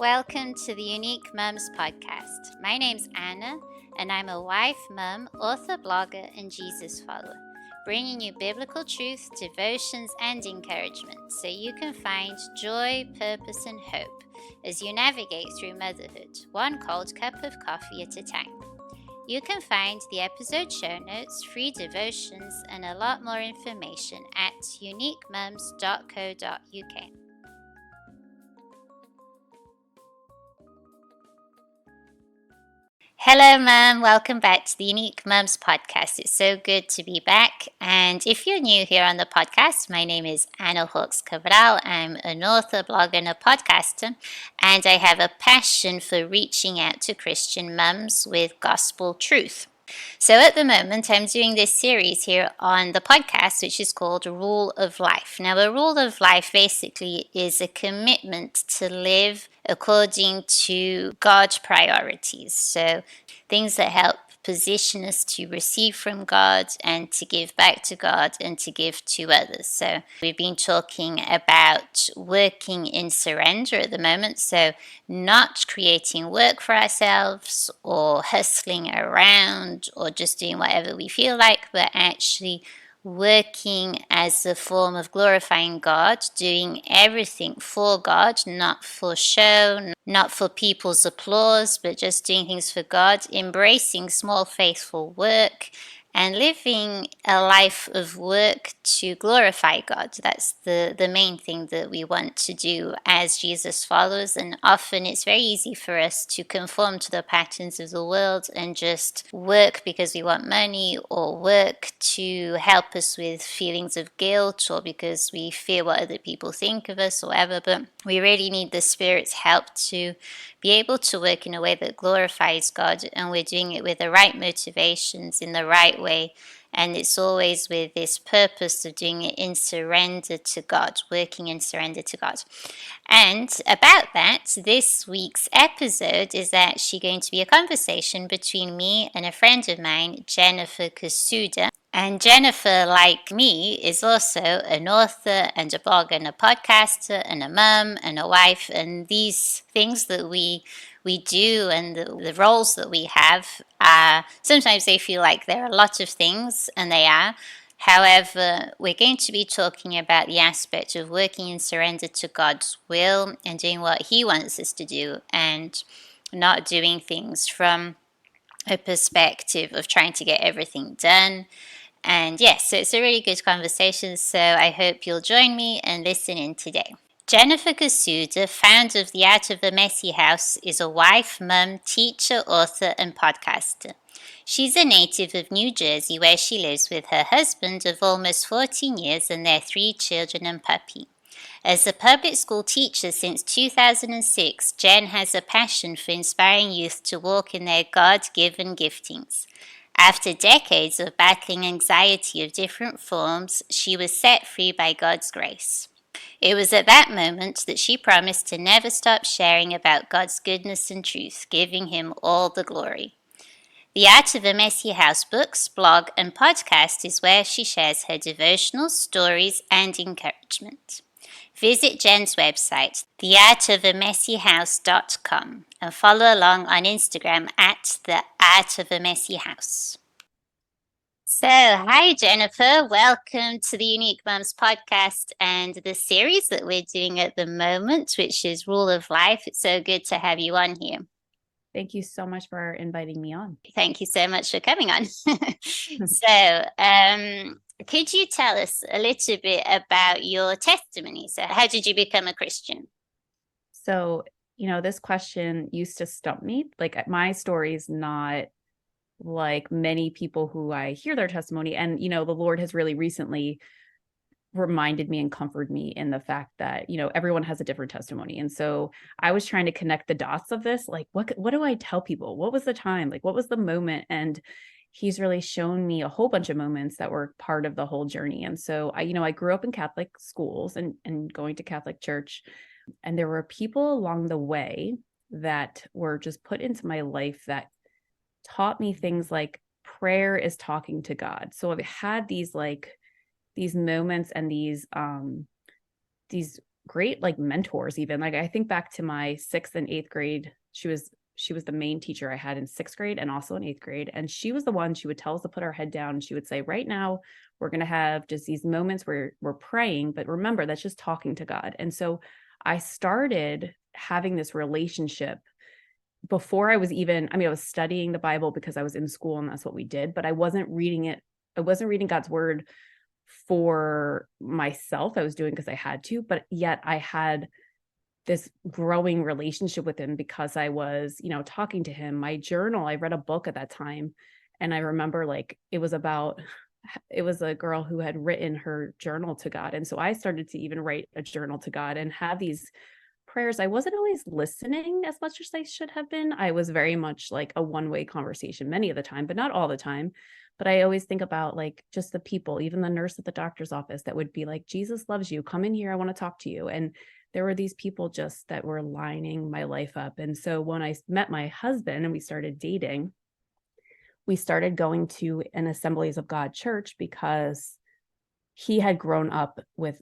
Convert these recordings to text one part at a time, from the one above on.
Welcome to the Unique Mums podcast. My name's Anna, and I'm a wife, mum, author, blogger, and Jesus follower, bringing you biblical truth, devotions, and encouragement so you can find joy, purpose, and hope as you navigate through motherhood, one cold cup of coffee at a time. You can find the episode show notes, free devotions, and a lot more information at uniquemums.co.uk. Hello, Mum. Welcome back to the Unique Mums podcast. It's so good to be back. And if you're new here on the podcast, my name is Anna Hawks Cabral. I'm an author, blogger, and a podcaster. And I have a passion for reaching out to Christian mums with gospel truth. So at the moment, I'm doing this series here on the podcast, which is called Rule of Life. Now, a rule of life basically is a commitment to live according to God's priorities. So things that help position us to receive from God and to give back to God and to give to others. So we've been talking about working in surrender at the moment. So not creating work for ourselves or hustling around or just doing whatever we feel like, but actually working as a form of glorifying God, doing everything for God, not for show, not for people's applause, but just doing things for God, embracing small faithful work, and living a life of work to glorify God. That's the main thing that we want to do as Jesus followers. And often it's very easy for us to conform to the patterns of the world and just work because we want money, or work to help us with feelings of guilt, or because we fear what other people think of us or whatever. But we really need the Spirit's help to be able to work in a way that glorifies God, and we're doing it with the right motivations in the right way. And it's always with this purpose of doing it in surrender to God, working in surrender to God. And about that, this week's episode is actually going to be a conversation between me and a friend of mine, Jen Kosuda. And Jennifer, like me, is also an author and a blogger and a podcaster and a mum and a wife. And these things that we do and the roles that we have, sometimes they feel like there are a lot of things, and they are. However, we're going to be talking about the aspect of working in surrender to God's will and doing what He wants us to do, and not doing things from a perspective of trying to get everything done. And yes, so it's a really good conversation, so I hope you'll join me and listen in today. Jennifer Kosuda, founder of The Art of a Messy House, is a wife, mum, teacher, author, and podcaster. She's a native of New Jersey, where she lives with her husband of almost 14 years and their 3 children and puppy. As a public school teacher since 2006, Jen has a passion for inspiring youth to walk in their God-given giftings. After decades of battling anxiety of different forms, she was set free by God's grace. It was at that moment that she promised to never stop sharing about God's goodness and truth, giving Him all the glory. The Art of a Messy House books, blog, and podcast is where she shares her devotionals, stories, and encouragement. Visit Jen's website, theartofamessyhouse.com, and follow along on Instagram at The Art of a Messy House. So, hi Jennifer, welcome to the Unique Mums podcast and the series that we're doing at the moment, which is Rule of Life. It's so good to have you on here. Thank you so much for inviting me on. Thank you so much for coming on. Could you tell us a little bit about your testimony? So, how did you become a Christian? So, this question used to stump me. Like, my story is not like many people who I hear their testimony. And, the Lord has really recently reminded me and comforted me in the fact that, everyone has a different testimony. And so I was trying to connect the dots of this. Like, what do I tell people? What was the time? Like, what was the moment? And He's really shown me a whole bunch of moments that were part of the whole journey. And so I grew up in Catholic schools and going to Catholic church. And there were people along the way that were just put into my life that taught me things like prayer is talking to God. So I've had these moments and these great like mentors even. Like I think back to my 6th and 8th grade. She was the main teacher I had in 6th grade and also in 8th grade. And she was the one, she would tell us to put our head down. And she would say, right now, we're going to have just these moments where we're praying. But remember, that's just talking to God. And so I started having this relationship before I was even, I mean, I was studying the Bible because I was in school and that's what we did, but I wasn't reading it. I wasn't reading God's word for myself. I was doing because I had to, but yet I had this growing relationship with him because I was, talking to him. My journal, I read a book at that time. And I remember like it was a girl who had written her journal to God. And so I started to even write a journal to God and have these prayers. I wasn't always listening as much as I should have been. I was very much like a one-way conversation many of the time, but not all the time. But I always think about like just the people, even the nurse at the doctor's office that would be like, Jesus loves you. Come in here. I want to talk to you. And there were these people just that were lining my life up. And so when I met my husband and we started dating, we started going to an Assemblies of God church because he had grown up with,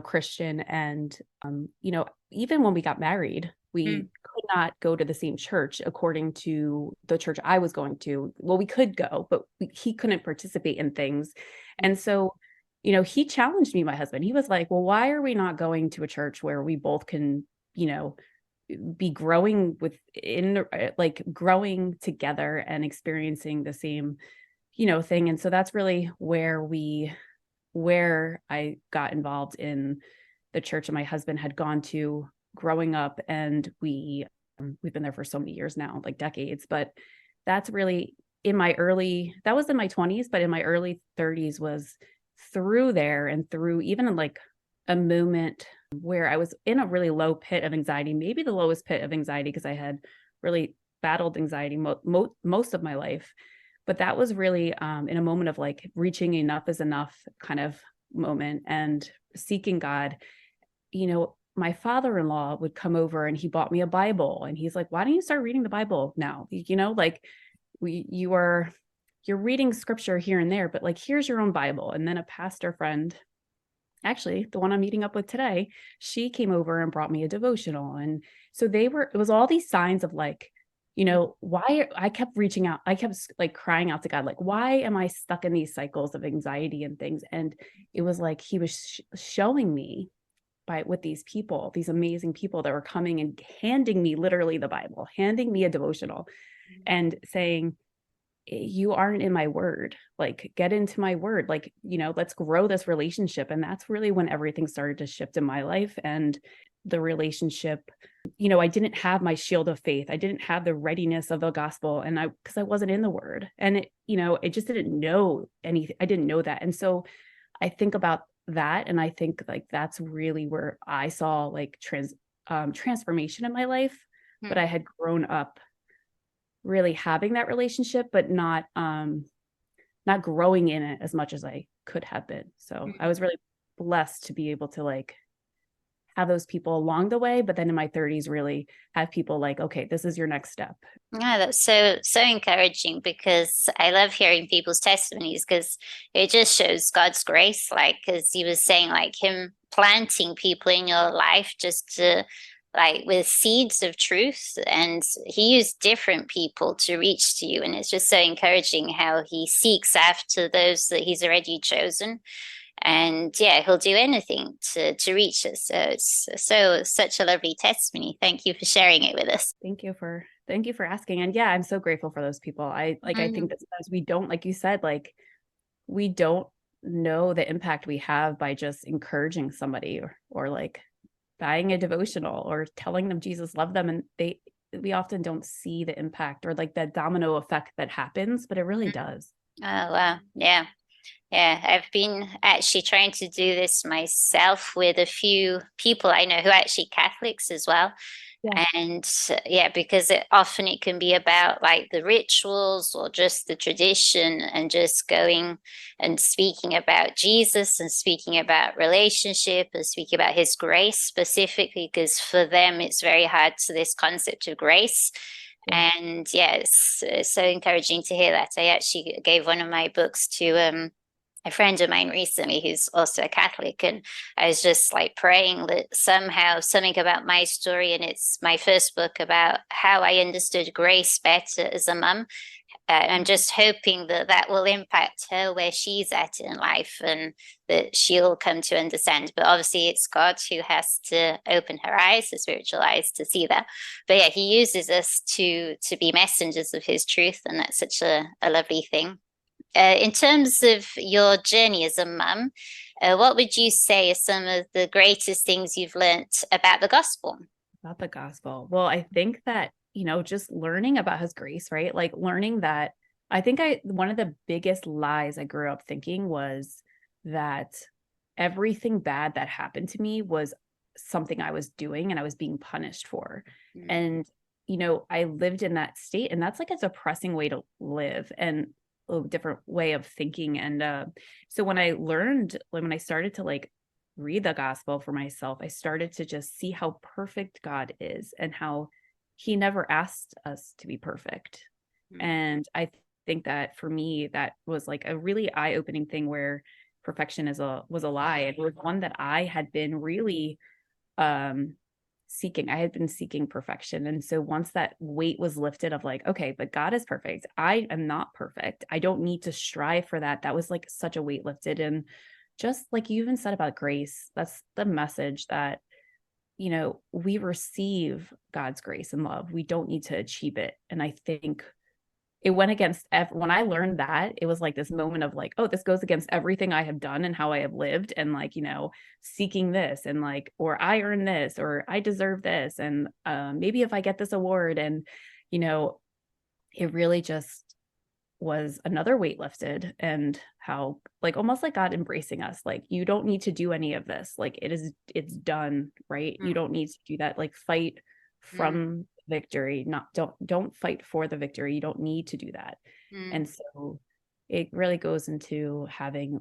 Christian and, even when we got married, we could not go to the same church according to the church I was going to. Well, we could go, but he couldn't participate in things. And so, he challenged me, my husband. He was like, well, why are we not going to a church where we both can, be growing like growing together and experiencing the same, thing. And so that's really where I got involved in the church that my husband had gone to growing up. And we've been there for so many years now, like decades. But that's really that was in my 20s, but in my early 30s was through there and through even like a moment where I was in a really low pit of anxiety, maybe the lowest pit of anxiety, because I had really battled anxiety most of my life. But that was really in a moment of like reaching enough is enough kind of moment and seeking God. My father-in-law would come over and he bought me a Bible and he's like, why don't you start reading the Bible now? Like you're reading scripture here and there, but like, here's your own Bible. And then a pastor friend, actually the one I'm meeting up with today, she came over and brought me a devotional. And so it was all these signs of like, why I kept reaching out. I kept like crying out to God, like, why am I stuck in these cycles of anxiety and things? And it was like, he was showing me with these people, these amazing people that were coming and handing me literally the Bible, handing me a devotional and saying, you aren't in my word, like get into my word, like, let's grow this relationship. And that's really when everything started to shift in my life. And the relationship, I didn't have my shield of faith. I didn't have the readiness of the gospel. And because I wasn't in the word and it just didn't know anything. I didn't know that. And so I think about that. And I think like, that's really where I saw like transformation in my life, but I had grown up really having that relationship, but not growing in it as much as I could have been. So I was really blessed to be able to like have those people along the way, but then in my 30s really have people like, okay, this is your next step. Yeah, that's so encouraging because I love hearing people's testimonies because it just shows God's grace. Like, as you were saying, like him planting people in your life just to like with seeds of truth, and he used different people to reach to you, and it's just so encouraging how he seeks after those that he's already chosen. And yeah, he'll do anything to reach us. So it's such a lovely testimony. Thank you for sharing it with us. Thank you for asking. And yeah, I'm so grateful for those people. I think that sometimes we don't, like you said, like we don't know the impact we have by just encouraging somebody or like buying a devotional or telling them Jesus loved them. And we often don't see the impact or like that domino effect that happens, but it really does. Oh, wow. Yeah. Yeah, I've been actually trying to do this myself with a few people I know who are actually Catholics as well. Yeah. And yeah, because it can be about like the rituals or just the tradition and just going and speaking about Jesus and speaking about relationship and speaking about his grace specifically, because for them it's very hard to this concept of grace. Yeah. And yeah, it's so encouraging to hear that. I actually gave one of my books to a friend of mine recently who's also a Catholic, and I was just like praying that somehow something about my story, and it's my first book about how I understood grace better as a mum. I'm just hoping that that will impact her where she's at in life and that she'll come to understand. But obviously, it's God who has to open her eyes, the spiritual eyes, to see that. But yeah, He uses us to be messengers of His truth, and that's such a lovely thing. In terms of your journey as a mum, what would you say are some of the greatest things you've learnt about the gospel? About the gospel. Well, I think that, just learning about his grace, right? Like learning that one of the biggest lies I grew up thinking was that everything bad that happened to me was something I was doing and I was being punished for. Mm, And, I lived in that state, and that's like a depressing way to live and a different way of thinking. And so when I started to like read the gospel for myself, I started to just see how perfect God is and how he never asked us to be perfect. mm, And I think that for me, that was like a really eye-opening thing where perfection was a lie. It was one that I had been really um seeking. I had been seeking perfection. And so once that weight was lifted of like, okay, but God is perfect. I am not perfect. I don't need to strive for that. That was like such a weight lifted. And just like you even said about grace, that's the message that, we receive God's grace and love. We don't need to achieve it. And I think it went against when I learned that, it was like this moment of like, oh, this goes against everything I have done and how I have lived, and like, seeking this and like, or I earn this, or I deserve this, and maybe if I get this award, and you know it really just was another weight lifted, and how like almost like God embracing us, like you don't need to do any of this, like it's done, right? You mm, don't need to do that, like fight mm, from victory, not don't fight for the victory. You don't need to do that. mm, And so it really goes into having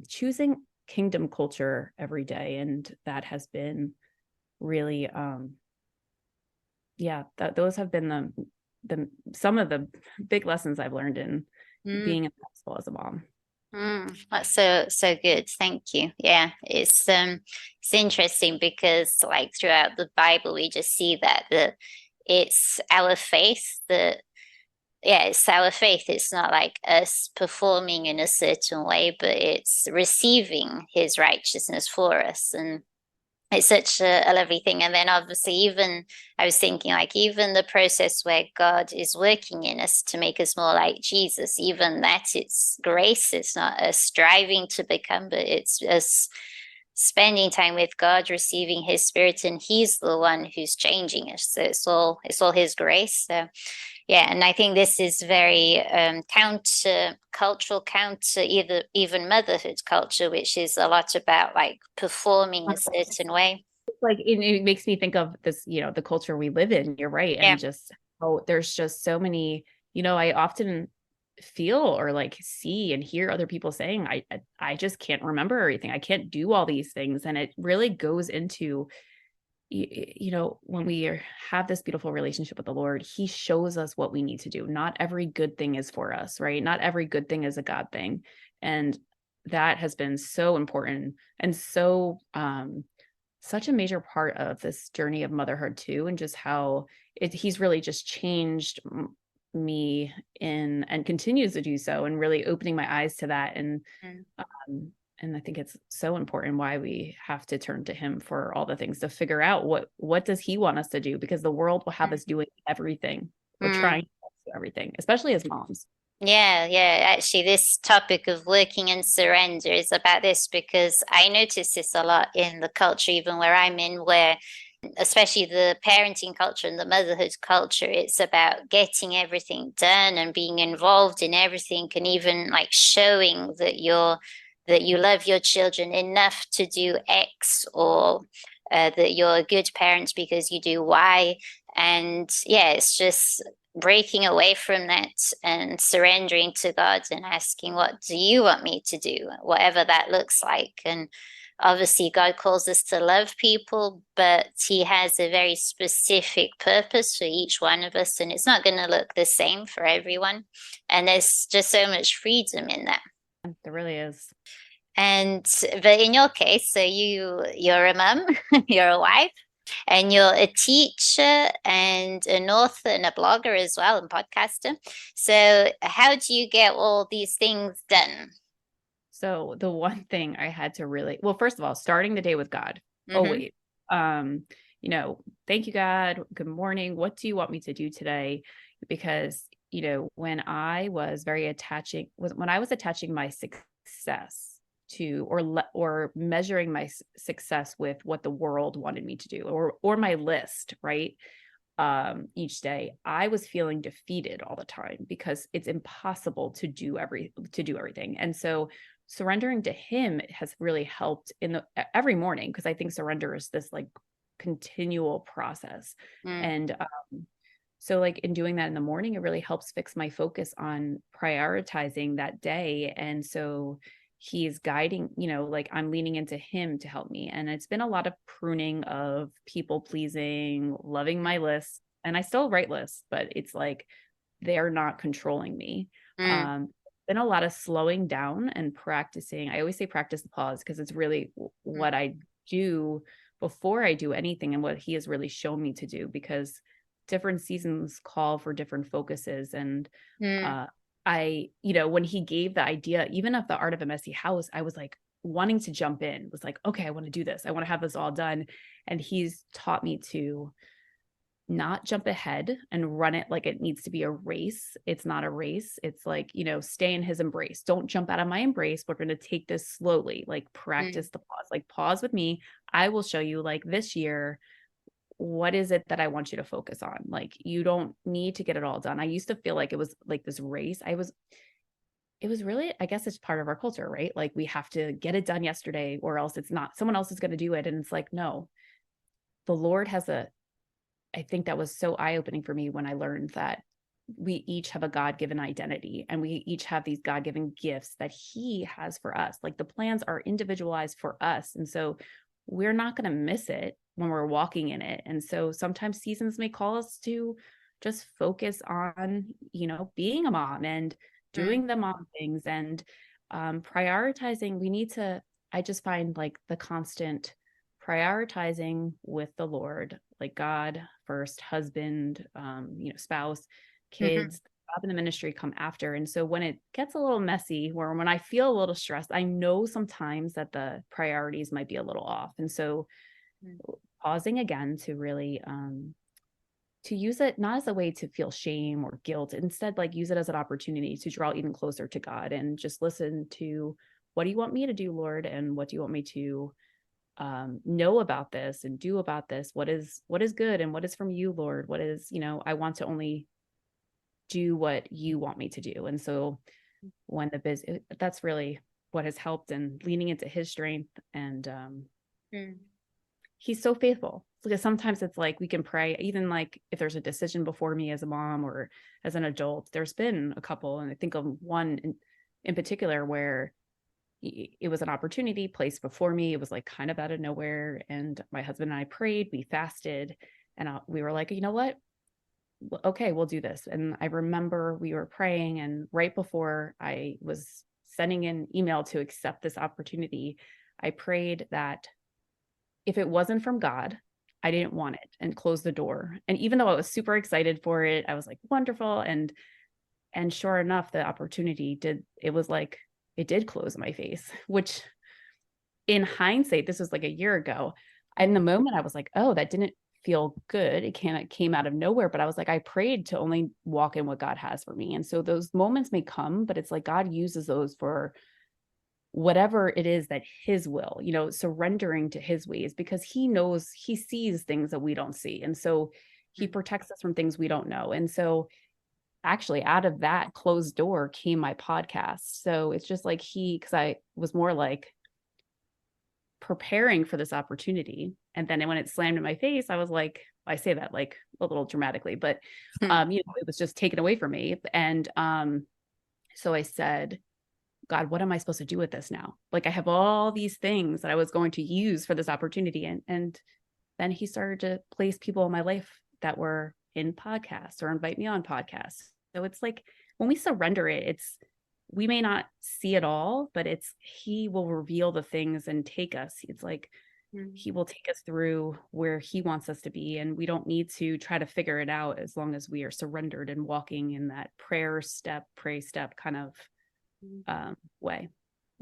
choosing kingdom culture every day, and that has been really yeah, that those have been the some of the big lessons I've learned in mm. being in the hospital as a mom. That's so good. Thank you. Yeah, it's interesting because like throughout the Bible we just see that it's our faith that yeah, it's our faith. It's not like us performing in a certain way, but it's receiving his righteousness for us. And it's such a lovely thing. And then obviously, even I was thinking like even the process where God is working in us to make us more like Jesus, even that it's grace. It's not us striving to become, but it's us spending time with God, receiving his spirit, and he's the one who's changing us. So it's all his grace. So yeah, and I think this is very counter cultural, counter either even motherhood culture, which is a lot about like performing a certain way. Like it makes me think of this, the culture we live in. You're right. Yeah. And just there's just so many, I often feel or like see and hear other people saying, I just can't remember everything. I can't do all these things. And it really goes into when we have this beautiful relationship with the Lord, he shows us what we need to do. Not every good thing is for us, right? Not every good thing is a God thing. And that has been so important and so such a major part of this journey of motherhood too, and just how he's really just changed me in and continues to do so, and really opening my eyes to that. Mm, Um, and I think it's so important why we have to turn to him for all the things to figure out what does he want us to do, because the world will have mm, us doing everything or mm. trying to do everything, especially as moms. Yeah. Actually, this topic of working and surrender is about this because I notice this a lot in the culture, even where I'm in, where especially the parenting culture and the motherhood culture, it's about getting everything done and being involved in everything, and even like showing that you love your children enough to do X, or that you're a good parent because you do Y. And yeah, it's just breaking away from that and surrendering to God and asking, what do you want me to do? Whatever that looks like. And obviously, God calls us to love people, but he has a very specific purpose for each one of us. And it's not going to look the same for everyone. And there's just so much freedom in that. There really is. And but in your case, so you're a mum, you're a wife, and you're a teacher and an author and a blogger as well and podcaster. So how do you get all these things done? So the one thing I had to really, well, first of all, starting the day with God, Mm-hmm. always. Um, Thank you, God. Good morning. What do you want me to do today? Because, when I was when I was attaching my success to, or measuring my success with what the world wanted me to do, or my list, right? Each day, I was feeling defeated all the time because it's impossible to do everything. And so surrendering to him has really helped in the every morning, because I think surrender is this like continual process. Mm, And so like in doing that in the morning, it really helps fix my focus on prioritizing that day. And so he's guiding, like I'm leaning into him to help me. And it's been a lot of pruning of people pleasing, loving my list. And I still write lists, but it's like they're not controlling me. mm, Um, been a lot of slowing down and practicing. I always say practice the pause, because it's really mm, what I do before I do anything, and what he has really shown me to do, because different seasons call for different focuses. And mm, uh when he gave the idea even of the art of a messy house, I was like wanting to jump in, was like, okay, I want to do this, I want to have this all done. And he's taught me to not jump ahead and run it like it needs to be a race. It's not a race. It's like, stay in his embrace. Don't jump out of my embrace. We're going to take this slowly, like mm, practice the pause, like pause with me. I will show you, like, this year, what is it that I want you to focus on? Like, you don't need to get it all done. I used to feel like it was like this race. It was really, I guess it's part of our culture, right? Like we have to get it done yesterday, or else it's not, someone else is going to do it. And it's like, no, the Lord has I think that was so eye-opening for me when I learned that we each have a God-given identity, and we each have these God-given gifts that he has for us. Like the plans are individualized for us. And so we're not going to miss it when we're walking in it. And so sometimes seasons may call us to just focus on, being a mom and mm, doing the mom things, and prioritizing. I just find like the constant prioritizing with the Lord, like God first, husband, spouse, mhm, kids, job in the ministry come after. And so when it gets a little messy, where when I feel a little stressed, I know sometimes that the priorities might be a little off. And so mm, pausing again to really to use it not as a way to feel shame or guilt, instead like use it as an opportunity to draw even closer to God, and just listen to, what do you want me to do, Lord? And what do you want me to know about this and do about this? What is good and what is from you, Lord? What is, I want to only do what you want me to do. And so when that's really what has helped, and leaning into his strength. And mm, he's so faithful, because sometimes it's like we can pray, even like if there's a decision before me as a mom or as an adult. There's been a couple, and I think of one in particular, where it was an opportunity placed before me. It was like kind of out of nowhere. And my husband and I prayed, we fasted, and we were like, you know what? Okay, we'll do this. And I remember we were praying, and right before I was sending an email to accept this opportunity, I prayed that if it wasn't from God, I didn't want it, and closed the door. And even though I was super excited for it, I was like, wonderful. And sure enough, the opportunity it did close in my face, which in hindsight, this was like a year ago. In the mm, moment, I was like, oh, that didn't feel good. It came out of nowhere. But I was like, I prayed to only walk in what God has for me. And so those moments may come, but it's like God uses those for whatever it is that his will, surrendering to his ways, because he sees things that we don't see. And so he mm, protects us from things we don't know. And so actually out of that closed door came my podcast. So it's just like because I was more like preparing for this opportunity. And then when it slammed in my face, I was like, I say that like a little dramatically, but mm, it was just taken away from me. And so I said, God, what am I supposed to do with this now? Like I have all these things that I was going to use for this opportunity. And then he started to place people in my life that were in podcasts or invite me on podcasts. So it's like when we surrender it, we may not see it all, but it's he will reveal the things and take us. It's like Mm. he will take us through where he wants us to be, and we don't need to try to figure it out as long as we are surrendered and walking in that pray step kind of way.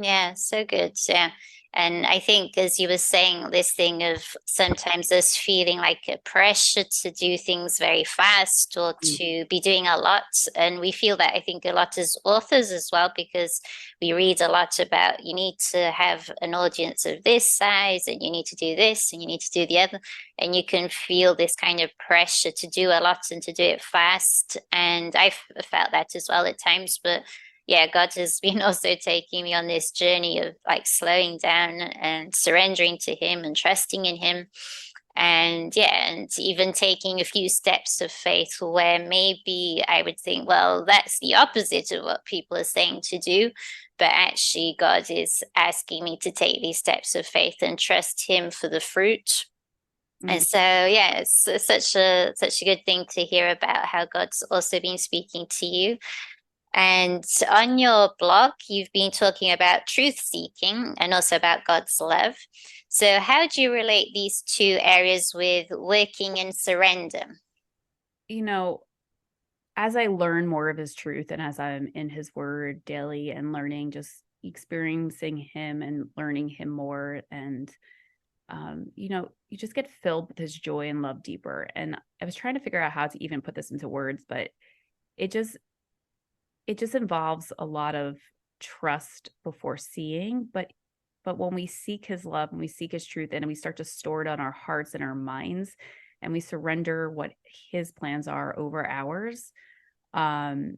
Yeah, so good. Yeah. And I think, as you were saying, this thing of sometimes us feeling like a pressure to do things very fast or Mm. to be doing a lot. And we feel that, I think, a lot as authors as well, because we read a lot about you need to have an audience of this size and you need to do this and you need to do the other. And you can feel this kind of pressure to do a lot and to do it fast. And I've felt that as well at times. But yeah, God has been also taking me on this journey of like slowing down and surrendering to Him and trusting in Him. And yeah, and even taking a few steps of faith where maybe I would think, well, that's the opposite of what people are saying to do. But actually, God is asking me to take these steps of faith and trust Him for the fruit. And Mm. so, yeah, it's such a good thing to hear about how God's also been speaking to you. And on your blog, you've been talking about truth seeking and also about God's love. So, how do you relate these two areas with working in surrender? You know, as I learn more of his truth and as I'm in his word daily and learning, just experiencing him and learning him more, and you just get filled with his joy and love deeper. And I was trying to figure out how to even put this into words, but it just it just involves a lot of trust before seeing. But when we seek his love and we seek his truth and we start to store it on our hearts and our minds, and we surrender what his plans are over ours, um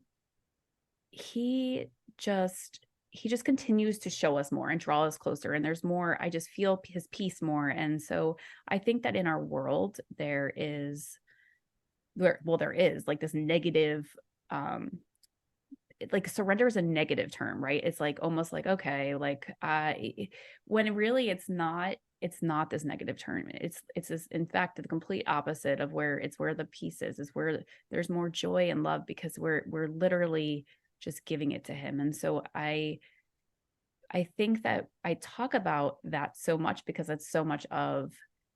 he just he just continues to show us more and draw us closer, and there's more. I just feel his peace more. And so I think that in our world there is like this negative, um like surrender is a negative term, right? It's like almost like, okay, like when really it's not this negative term. It's this, in fact, the complete opposite of where it's where the peace is where there's more joy and love, because we're literally just giving it to him. And so I think that I talk about that so much because it's so much of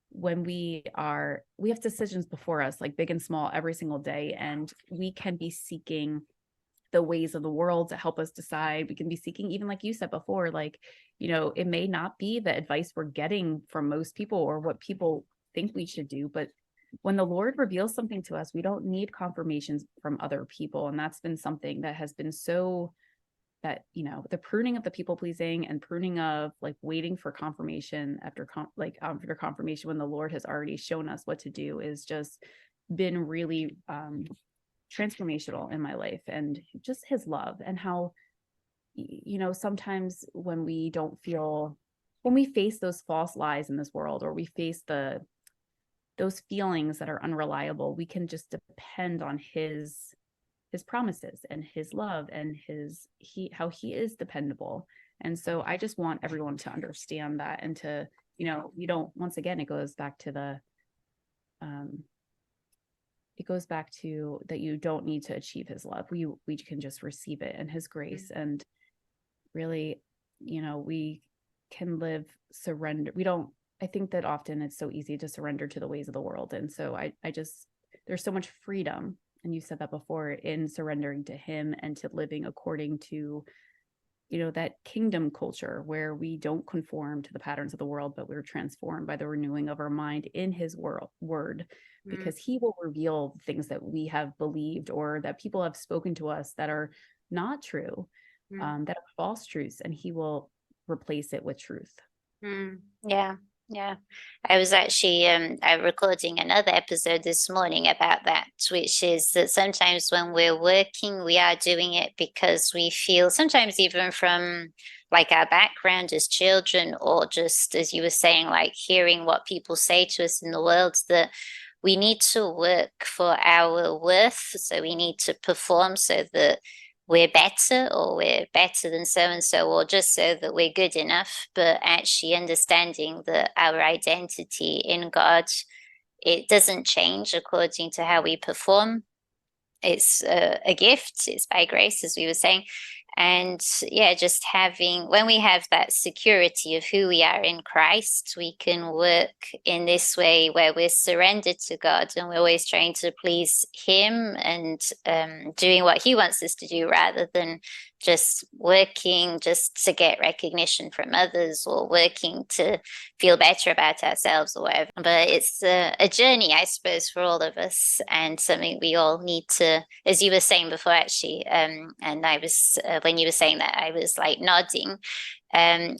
when we have decisions before us, like big and small, every single day, and we can be seeking the ways of the world to help us decide. We can be seeking, even like you said before, like, it may not be the advice we're getting from most people or what people think we should do, but when the Lord reveals something to us, we don't need confirmations from other people. And that's been something that has been so that, the pruning of the people pleasing and pruning of like waiting for confirmation after confirmation when the Lord has already shown us what to do is just been really transformational in my life. And just his love and how, sometimes when we face those false lies in this world, or we face those feelings that are unreliable, we can just depend on his promises and his love and how he is dependable. And so I just want everyone to understand that, and to, you don't, once again, um it goes back to that you don't need to achieve his love. We can just receive it and his grace. And really, we can live surrender. We don't I think that often it's so easy to surrender to the ways of the world. And so I just there's so much freedom, and you said that before, in surrendering to him and to living according to, that kingdom culture where we don't conform to the patterns of the world, but we're transformed by the renewing of our mind in his word, Mm, because he will reveal things that we have believed or that people have spoken to us that are not true, mm. that are false truths, and he will replace it with truth. Yeah, yeah. I was actually recording another episode this morning about that, which is that sometimes when we're working, we are doing it because we feel, sometimes even from like our background as children, or just as you were saying, like hearing what people say to us in the world, that we need to work for our worth. So we need to perform so that we're better, or we're better than so and so, or just so that we're good enough. But actually understanding that our identity in God, it doesn't change according to how we perform. It's a gift, it's by grace, as we were saying. And yeah, just having, when we have that security of who we are in Christ, we can work in this way where we're surrendered to God and we're always trying to please Him and doing what He wants us to do rather than just working just to get recognition from others or working to feel better about ourselves or whatever. But it's a journey, I suppose, for all of us, and something we all need to, as you were saying before, actually. And I was, when you were saying that, I was like nodding,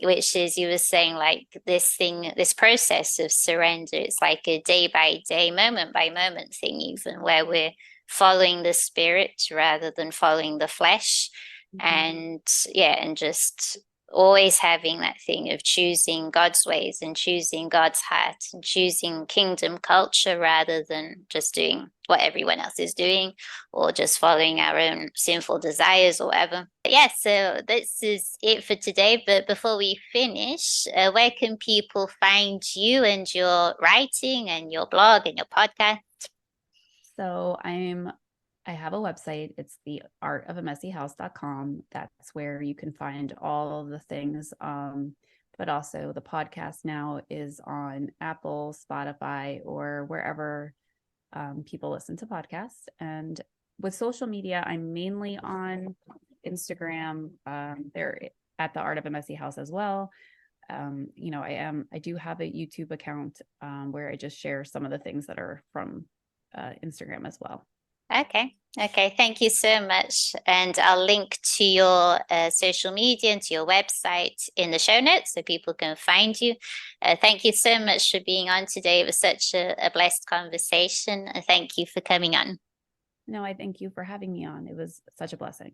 which is you were saying like this thing, this process of surrender. It's like a day by day, moment by moment thing, even where we're following the spirit rather than following the flesh. And yeah, and just always having that thing of choosing God's ways and choosing God's heart and choosing kingdom culture rather than just doing what everyone else is doing or just following our own sinful desires or whatever. But yeah, so this is it for today. But before we finish, where can people find you and your writing and your blog and your podcast? So I have a website. It's the artofamessyhouse.com. That's where you can find all of the things. But also the podcast now is on Apple, Spotify, or wherever people listen to podcasts. And with social media, I'm mainly on Instagram. They're at the Art of a Messy House as well. I do have a YouTube account where I just share some of the things that are from Instagram as well. Okay. Okay. Thank you so much. And I'll link to your social media and to your website in the show notes so people can find you. Thank you so much for being on today. It was such a blessed conversation. Thank you for coming on. No, I thank you for having me on. It was such a blessing.